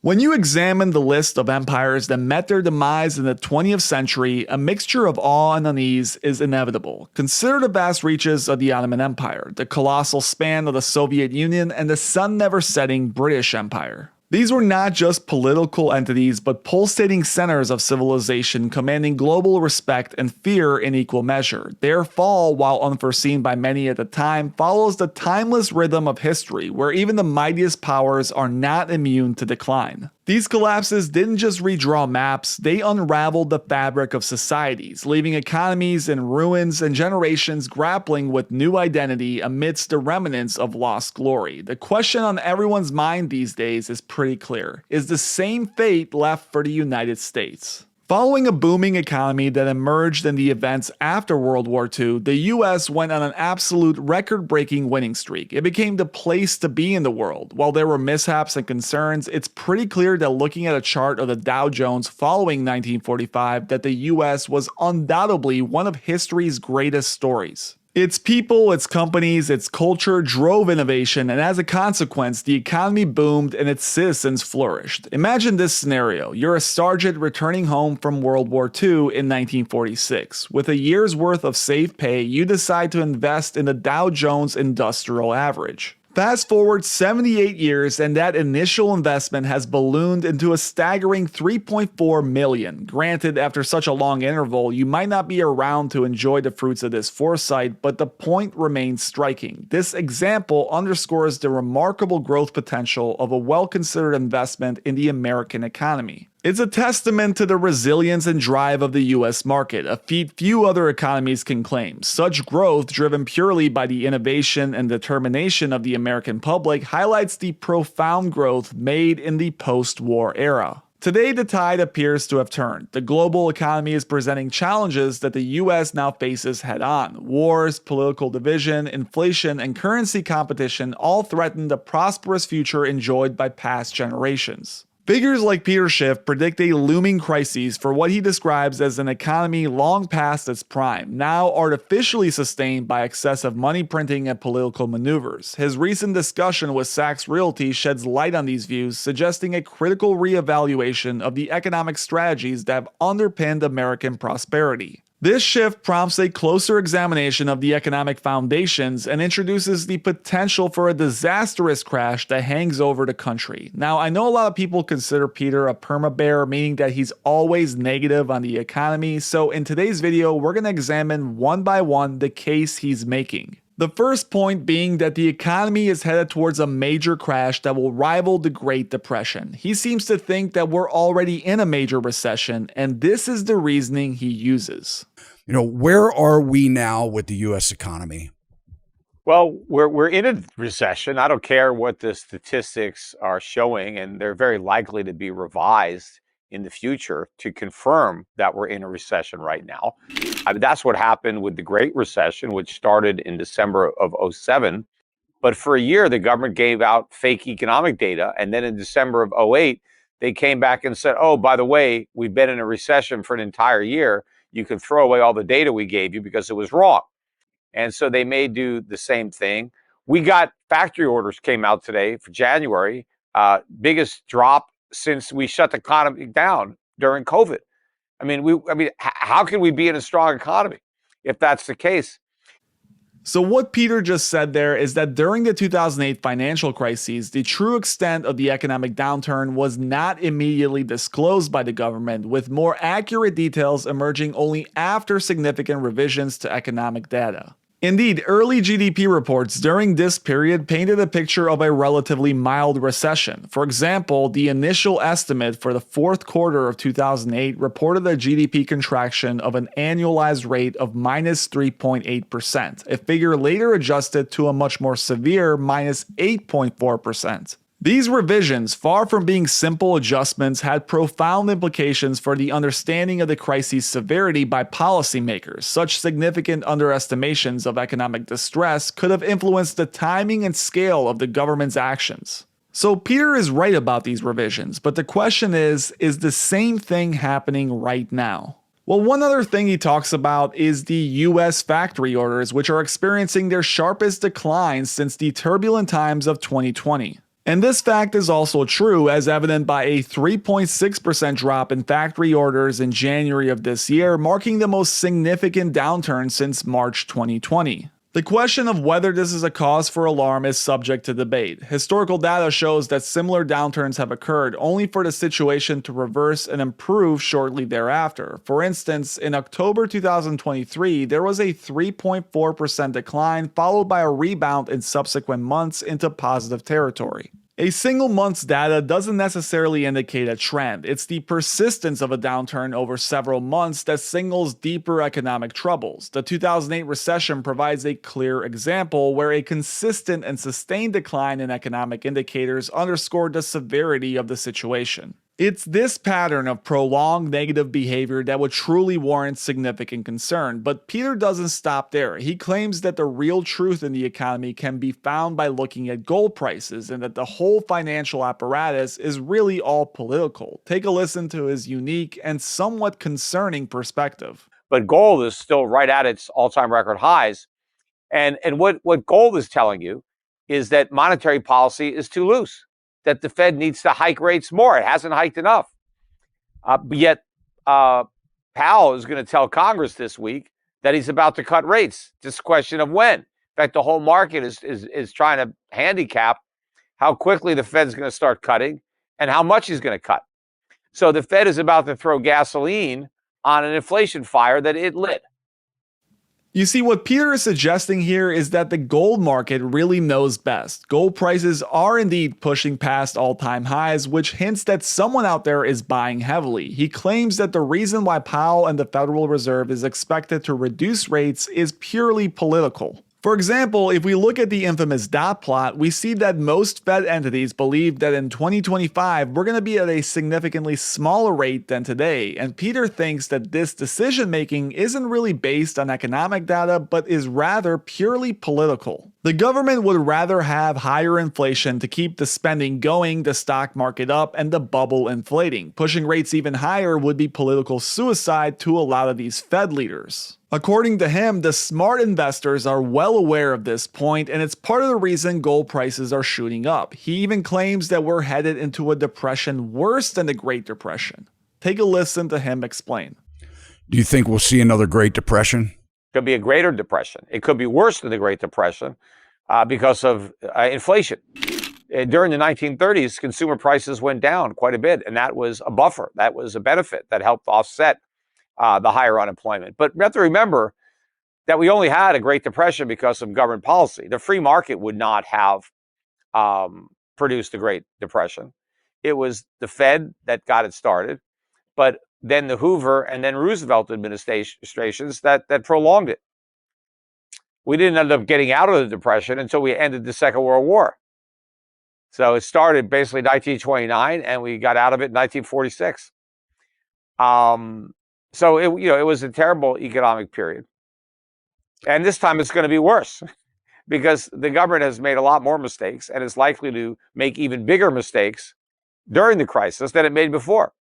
When you examine the list of empires that met their demise in the 20th century, a mixture of awe and unease is inevitable. Consider the vast reaches of the Ottoman Empire, the colossal span of the Soviet Union, and the sun-never-setting British Empire. These were not just political entities, but pulsating centers of civilization commanding global respect and fear in equal measure. Their fall, while unforeseen by many at the time, follows the timeless rhythm of history, where even the mightiest powers are not immune to decline. These collapses didn't just redraw maps, they unraveled the fabric of societies, leaving economies in ruins and generations grappling with new identity amidst the remnants of lost glory. The question on everyone's mind these days is pretty clear. Is the same fate left for the United States? Following a booming economy that emerged in the events after World War II, the US went on an absolute record-breaking winning streak. It became the place to be in the world. While there were mishaps and concerns, it's pretty clear that looking at a chart of the Dow Jones following 1945 that the US was undoubtedly one of history's greatest stories. Its people, its companies, its culture drove innovation, and as a consequence, the economy boomed and its citizens flourished. Imagine this scenario. You're a sergeant returning home from World War II in 1946. With a year's worth of saved pay, you decide to invest in the Dow Jones Industrial Average. Fast forward 78 years and that initial investment has ballooned into a staggering 3.4 million. Granted, after such a long interval, you might not be around to enjoy the fruits of this foresight, but the point remains striking. This example underscores the remarkable growth potential of a well-considered investment in the American economy. It's a testament to the resilience and drive of the US market, a feat few other economies can claim. Such growth, driven purely by the innovation and determination of the American public, highlights the profound growth made in the post-war era. Today, the tide appears to have turned. The global economy is presenting challenges that the US now faces head-on. Wars, political division, inflation, and currency competition all threaten the prosperous future enjoyed by past generations. Figures like Peter Schiff predict a looming crisis for what he describes as an economy long past its prime, now artificially sustained by excessive money printing and political maneuvers. His recent discussion with Shachs Realty sheds light on these views, suggesting a critical reevaluation of the economic strategies that have underpinned American prosperity. This shift prompts a closer examination of the economic foundations and introduces the potential for a disastrous crash that hangs over the country. Now, I know a lot of people consider Peter a perma-bear, meaning that he's always negative on the economy, so in today's video, we're going to examine one by one the case he's making. The first point being that the economy is headed towards a major crash that will rival the Great Depression. He seems to think that we're already in a major recession, and this is the reasoning he uses. Where are we now with the U.S. economy? Well, we're in a recession. I don't care what the statistics are showing, and they're very likely to be revised in the future to confirm that we're in a recession right now. I mean, that's what happened with the Great Recession, which started in December of 2007. But for a year, the government gave out fake economic data. And then in December of 2008, they came back and said, oh, by the way, we've been in a recession for an entire year. You can throw away all the data we gave you because it was wrong. And so they may do the same thing. We got factory orders came out today for January, biggest drop since we shut the economy down during COVID. I mean, how can we be in a strong economy if that's the case? So what Peter just said there is that during the 2008 financial crisis, the true extent of the economic downturn was not immediately disclosed by the government, with more accurate details emerging only after significant revisions to economic data. Indeed, early GDP reports during this period painted a picture of a relatively mild recession. For example, the initial estimate for the fourth quarter of 2008 reported a GDP contraction of an annualized rate of minus 3.8%, a figure later adjusted to a much more severe minus 8.4%. These revisions, far from being simple adjustments, had profound implications for the understanding of the crisis' severity by policymakers. Such significant underestimations of economic distress could have influenced the timing and scale of the government's actions. So Peter is right about these revisions, but the question is the same thing happening right now? Well, one other thing he talks about is the US factory orders, which are experiencing their sharpest declines since the turbulent times of 2020. And this fact is also true, as evident by a 3.6% drop in factory orders in January of this year, marking the most significant downturn since March 2020. The question of whether this is a cause for alarm is subject to debate. Historical data shows that similar downturns have occurred, only for the situation to reverse and improve shortly thereafter. For instance, in October 2023, there was a 3.4% decline, followed by a rebound in subsequent months into positive territory. A single month's data doesn't necessarily indicate a trend. It's the persistence of a downturn over several months that signals deeper economic troubles. The 2008 recession provides a clear example where a consistent and sustained decline in economic indicators underscored the severity of the situation. It's this pattern of prolonged negative behavior that would truly warrant significant concern, but Peter doesn't stop there. He claims that the real truth in the economy can be found by looking at gold prices, and that the whole financial apparatus is really all political. Take a listen to his unique and somewhat concerning perspective. But gold is still right at its all-time record highs. And what gold is telling you is that monetary policy is too loose, that the Fed needs to hike rates more. It hasn't hiked enough. But yet Powell is going to tell Congress this week that he's about to cut rates. Just a question of when. In fact, the whole market is trying to handicap how quickly the Fed's going to start cutting and how much he's going to cut. So the Fed is about to throw gasoline on an inflation fire that it lit. You see, what Peter is suggesting here is that the gold market really knows best. Gold prices are indeed pushing past all-time highs, which hints that someone out there is buying heavily. He claims that the reason why Powell and the Federal Reserve is expected to reduce rates is purely political. For example, if we look at the infamous dot plot, we see that most Fed entities believe that in 2025 we're going to be at a significantly smaller rate than today, and Peter thinks that this decision making isn't really based on economic data but is rather purely political. The government would rather have higher inflation to keep the spending going, the stock market up, and the bubble inflating. Pushing rates even higher would be political suicide to a lot of these Fed leaders. According to him, the smart investors are well aware of this point, and it's part of the reason gold prices are shooting up. He even claims that we're headed into a depression worse than the Great Depression. Take a listen to him explain. Do you think we'll see another Great Depression? Could be a greater depression. It could be worse than the Great Depression because of inflation. During the 1930s, consumer prices went down quite a bit, and that was a buffer. That was a benefit that helped offset the higher unemployment. But we have to remember that we only had a Great Depression because of government policy. The free market would not have produced the Great Depression. It was the Fed that got it started, but then the Hoover and then Roosevelt administrations that prolonged it. We didn't end up getting out of the Depression until we ended the Second World War. So it started basically 1929, and we got out of it in 1946. So it was a terrible economic period. And this time it's going to be worse because the government has made a lot more mistakes and is likely to make even bigger mistakes during the crisis than it made before.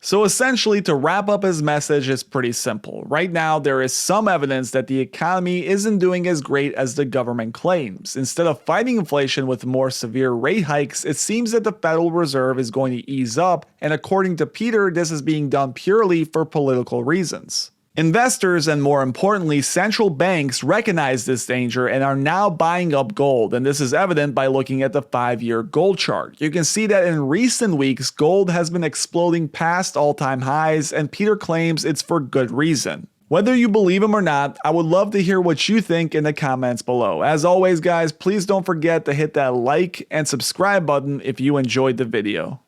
So essentially, to wrap up his message is pretty simple. Right now, there is some evidence that the economy isn't doing as great as the government claims. Instead of fighting inflation with more severe rate hikes, it seems that the Federal Reserve is going to ease up, and according to Peter, this is being done purely for political reasons. Investors, and more importantly, central banks, recognize this danger and are now buying up gold, and this is evident by looking at the 5-year gold chart. You can see that in recent weeks, gold has been exploding past all-time highs, and Peter claims it's for good reason. Whether you believe him or not, I would love to hear what you think in the comments below. As always, guys, please don't forget to hit that like and subscribe button if you enjoyed the video.